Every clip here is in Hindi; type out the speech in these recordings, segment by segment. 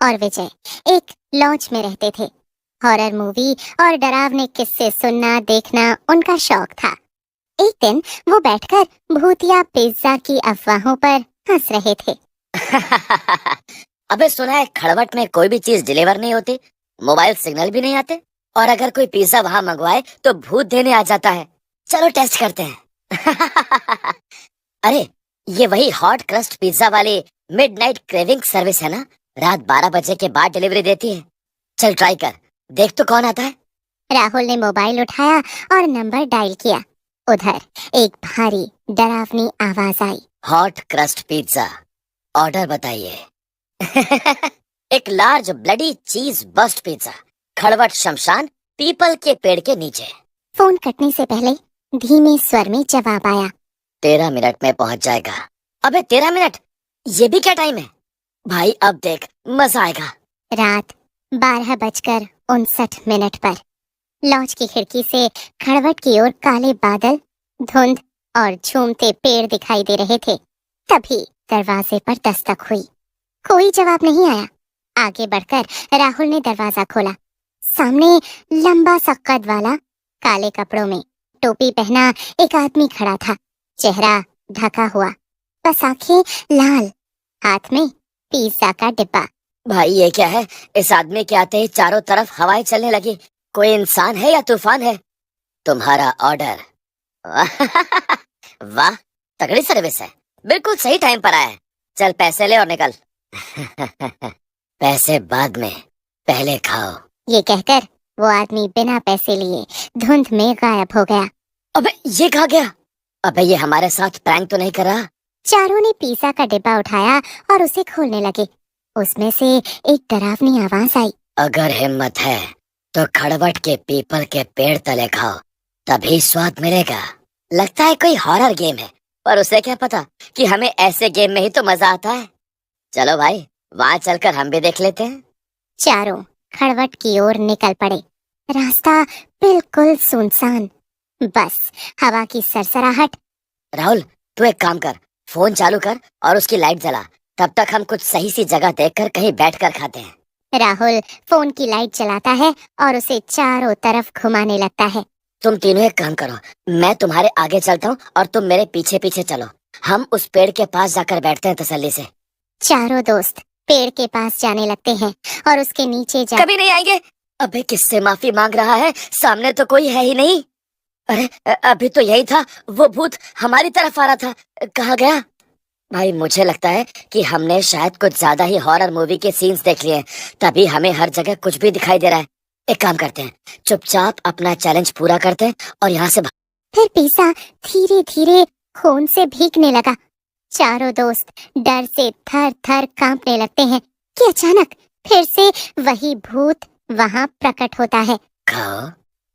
और विजय एक लॉज में रहते थे। हॉरर मूवी और डरावने किस्से सुनना देखना उनका शौक था। एक दिन वो बैठकर भूतिया पिज्जा की अफवाहों पर हंस रहे थे। अबे सुना है खड़वट में कोई भी चीज डिलीवर नहीं होती, मोबाइल सिग्नल भी नहीं आते, और अगर कोई पिज्जा वहां मंगवाए तो भूत देने आ जाता है। चलो टेस्ट करते हैं। अरे ये वही हॉट क्रस्ट पिज्जा वाली मिडनाइट क्रेविंग सर्विस है ना? रात 12 बजे के बाद डिलीवरी देती है। चल ट्राई कर, देख तो कौन आता है। राहुल ने मोबाइल उठाया और नंबर डायल किया। उधर एक भारी डरावनी आवाज आई। हॉट क्रस्ट पिज्जा, ऑर्डर बताइए। एक लार्ज ब्लडी चीज बस्ट पिज्जा, खड़वट शमशान, पीपल के पेड़ के नीचे। फोन कटने से पहले धीमे स्वर में जवाब आया। 13 मिनट में पहुंच जाएगा। अबे 13 मिनट, ये भी क्या टाइम है भाई? अब देख मजा आएगा। रात 12:59 पर लॉज की खिड़की से खड़वट की ओर काले बादल, धुंध और झूमते पेड़ दिखाई दे रहे थे। तभी दरवाजे पर दस्तक हुई। कोई जवाब नहीं आया। आगे बढ़कर राहुल ने दरवाजा खोला। सामने लंबा सा कद वाला, काले कपड़ों में टोपी पहना एक आदमी खड़ा था। चेहरा ढका हुआ, बस आंखें लाल, हाथ में पिज्जा का डिब्बा। भाई ये क्या है? इस आदमी के आते ही चारों तरफ हवाएं चलने लगी। कोई इंसान है या तूफान है? तुम्हारा ऑर्डर। वाह, तगड़ी सर्विस है, बिल्कुल सही टाइम पर आया है। चल पैसे ले और निकल। पैसे बाद में, पहले खाओ। ये कहकर वो आदमी बिना पैसे लिए धुंध में गायब हो गया। अबे ये कहाँ गया? अबे ये हमारे साथ प्रैंक तो नहीं कर रहा? चारों ने पिज्जा का डिब्बा उठाया और उसे खोलने लगे। उसमें से एक डरावनी आवाज आई। अगर हिम्मत है तो खड़वट के पीपल के पेड़ तले खाओ, तभी स्वाद मिलेगा। लगता है कोई हॉरर गेम है, पर उसे क्या पता कि हमें ऐसे गेम में ही तो मजा आता है। चलो भाई, वहाँ चलकर हम भी देख लेते हैं। चारों खड़वट की ओर निकल पड़े। रास्ता बिल्कुल सुनसान, बस हवा की सरसराहट। राहुल, तू एक काम कर, फोन चालू कर और उसकी लाइट जला। तब तक हम कुछ सही सी जगह देखकर कहीं बैठकर खाते हैं। राहुल फोन की लाइट जलाता है और उसे चारों तरफ घुमाने लगता है। तुम तीनों एक काम करो, मैं तुम्हारे आगे चलता हूँ और तुम मेरे पीछे पीछे चलो। हम उस पेड़ के पास जाकर बैठते हैं तसल्ली से। चारों दोस्त पेड़ के पास जाने लगते हैं और उसके नीचे कभी नहीं आएंगे। अबे किससे माफी मांग रहा है? सामने तो कोई है ही नहीं। अरे अभी तो यही था, वो भूत हमारी तरफ आ रहा था। कहाँ गया? भाई मुझे लगता है कि हमने शायद कुछ ज्यादा ही हॉरर मूवी के सीन्स देख लिए हैं, तभी हमें हर जगह कुछ भी दिखाई दे रहा है। एक काम करते हैं, चुपचाप अपना चैलेंज पूरा करते हैं और यहाँ से फिर पिज्जा धीरे धीरे खून से भीगने लगा। चारों दोस्त डर से थर थर कांपने लगते हैं कि अचानक फिर से वही भूत वहां प्रकट होता है। खाओ,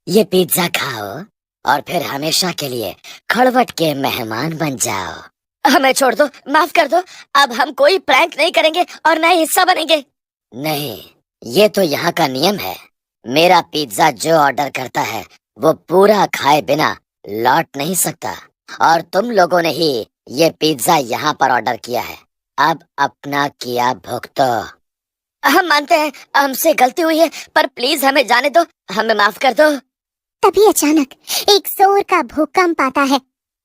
ये पिज्जा खाओ और फिर हमेशा के लिए खड़वट के मेहमान बन जाओ। हमें छोड़ दो, माफ कर दो। अब हम कोई प्रैंक नहीं करेंगे और न ही हिस्सा बनेंगे। नहीं, ये तो यहाँ का नियम है। मेरा पिज्जा जो ऑर्डर करता है वो पूरा खाए बिना लौट नहीं सकता, और तुम लोगों ने ही ये पिज्जा यहाँ पर ऑर्डर किया है। अब अपना किया भुगतो। हम मानते हैं हमसे गलती हुई है, पर प्लीज हमें जाने दो, हमें माफ कर दो। तभी अचानक एक जोर का भूकंप आता है।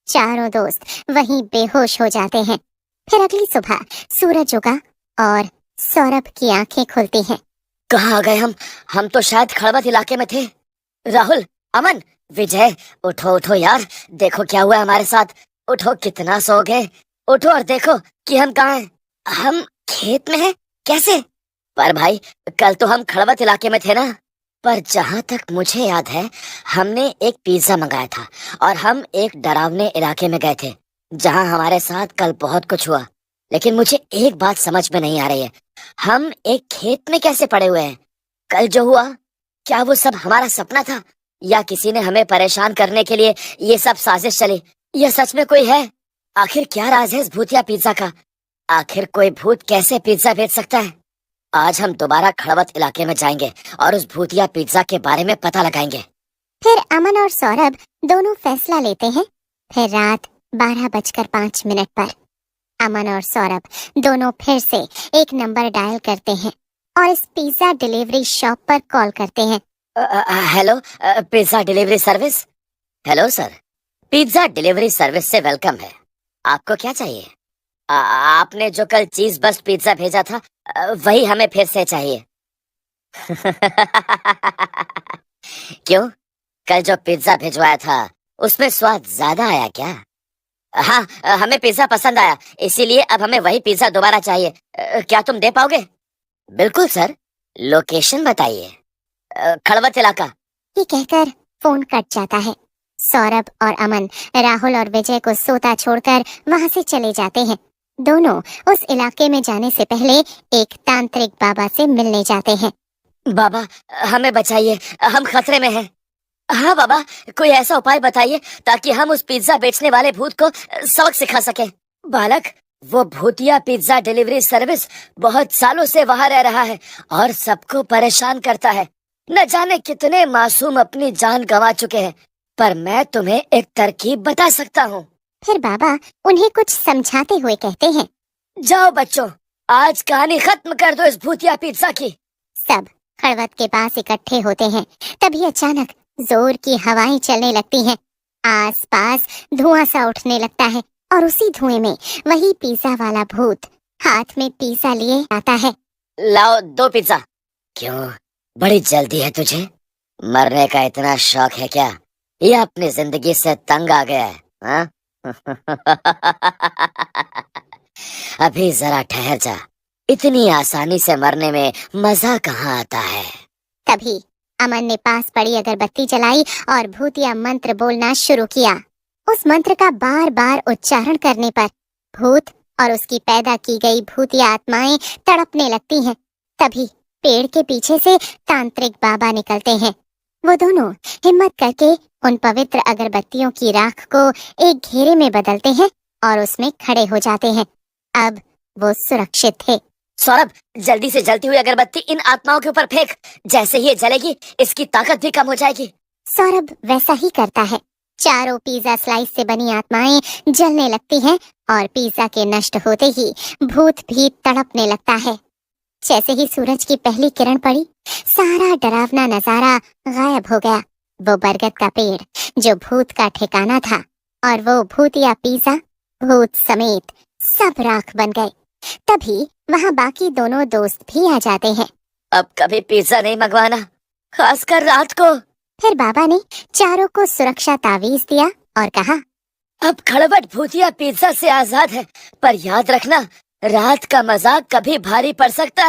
चारों दोस्त वहीं बेहोश हो जाते हैं। फिर अगली सुबह सूरज उगा और सौरभ की आंखें खुलती हैं। कहाँ आ गए हम? हम तो शायद खड़वत इलाके में थे। राहुल, अमन, विजय, उठो उठो यार, देखो क्या हुआ हमारे साथ। उठो, कितना सो गए। उठो और देखो कि हम कहाँ हैं। हम खेत में हैं? कैसे? पर भाई कल तो हम खड़वत इलाके में थे ना। पर जहाँ तक मुझे याद है हमने एक पिज्जा मंगाया था और हम एक डरावने इलाके में गए थे जहाँ हमारे साथ कल बहुत कुछ हुआ। लेकिन मुझे एक बात समझ में नहीं आ रही है, हम एक खेत में कैसे पड़े हुए हैं? कल जो हुआ, क्या वो सब हमारा सपना था या किसी ने हमें परेशान करने के लिए ये सब साजिश चली? यह सच में कोई है? आखिर क्या राज है इस भूतिया पिज्जा का? आखिर कोई भूत कैसे पिज्जा भेज सकता है? आज हम दोबारा खड़वत इलाके में जाएंगे और उस भूतिया पिज्जा के बारे में पता लगाएंगे। फिर अमन और सौरभ दोनों फैसला लेते हैं। फिर रात 12:05 पर अमन और सौरभ दोनों फिर से एक नंबर डायल करते हैं और इस पिज्जा डिलीवरी शॉप पर कॉल करते हैं। Hello, pizza delivery service. Hello sir, pizza delivery service से वेलकम है। आपको क्या चाहिए? आपने जो कल चीज बस्ट पिज्जा भेजा था, वही हमें फिर से चाहिए। क्यों, कल जो पिज्जा भिजवाया था उसमें स्वाद ज्यादा आया क्या? हाँ, हमें पिज्जा पसंद आया, इसीलिए अब हमें वही पिज्जा दोबारा चाहिए। क्या तुम दे पाओगे? बिल्कुल सर, लोकेशन बताइए। खड़वत इलाका। ये कहकर फोन कट जाता है। सौरभ और अमन राहुल और विजय को सोता छोड़कर वहां से चले जाते हैं। दोनों उस इलाके में जाने से पहले एक तांत्रिक बाबा से मिलने जाते हैं। बाबा, हमें बचाइए, हम खतरे में हैं। हाँ बाबा, कोई ऐसा उपाय बताइए ताकि हम उस पिज्जा बेचने वाले भूत को सबक सिखा सके। बालक, वो भूतिया पिज्जा डिलीवरी सर्विस बहुत सालों से वहाँ रह रहा है और सबको परेशान करता है। न जाने कितने मासूम अपनी जान गंवा चुके हैं, पर मैं तुम्हें एक तरकीब बता सकता हूँ। फिर बाबा उन्हें कुछ समझाते हुए कहते हैं, जाओ बच्चों, आज कहानी खत्म कर दो इस भूतिया पिज्जा की। सब खड़वत के पास इकट्ठे होते हैं। तभी अचानक जोर की हवाएं चलने लगती हैं। आसपास धुआं सा उठने लगता है और उसी धुएं में वही पिज्जा वाला भूत हाथ में पिज्जा लिए आता है। लाओ 2 पिज्जा। क्यों, बड़ी जल्दी है तुझे? मरने का इतना शौक है क्या, या अपनी जिंदगी से तंग आ गया है? हाँ? अभी जरा ठहर जा, इतनी आसानी से मरने में मजा कहाँ आता है। तभी अमन ने पास पड़ी अगरबत्ती जलाई और भूतिया मंत्र बोलना शुरू किया। उस मंत्र का बार बार उच्चारण करने पर भूत और उसकी पैदा की गई भूतिया आत्माएं तड़पने लगती हैं। तभी पेड़ के पीछे से तांत्रिक बाबा निकलते हैं। वो दोनों हिम्मत करके उन पवित्र अगरबत्तियों की राख को एक घेरे में बदलते हैं और उसमें खड़े हो जाते हैं। अब वो सुरक्षित थे। सौरभ, जल्दी से जलती हुई अगरबत्ती इन आत्माओं के ऊपर फेंक। जैसे ही ये जलेगी, इसकी ताकत भी कम हो जाएगी। सौरभ वैसा ही करता है। चारों पिज्जा स्लाइस से बनी आत्माएं जलने लगती हैं और पिज्जा के नष्ट होते ही भूत भी तड़पने लगता है। जैसे ही सूरज की पहली किरण पड़ी, सारा डरावना नजारा गायब हो गया। वो बरगद का पेड़ जो भूत का ठिकाना था और वो भूतिया पिज्जा भूत समेत सब राख बन गए। तभी वहाँ बाकी दोनों दोस्त भी आ जाते हैं। अब कभी पिज्जा नहीं मंगवाना, खासकर रात को। फिर बाबा ने चारों को सुरक्षा तावीज दिया और कहा, अब खड़बट भूतिया पिज्जा से आजाद है, पर याद रखना, रात का मजाक कभी भारी पड़ सकता है।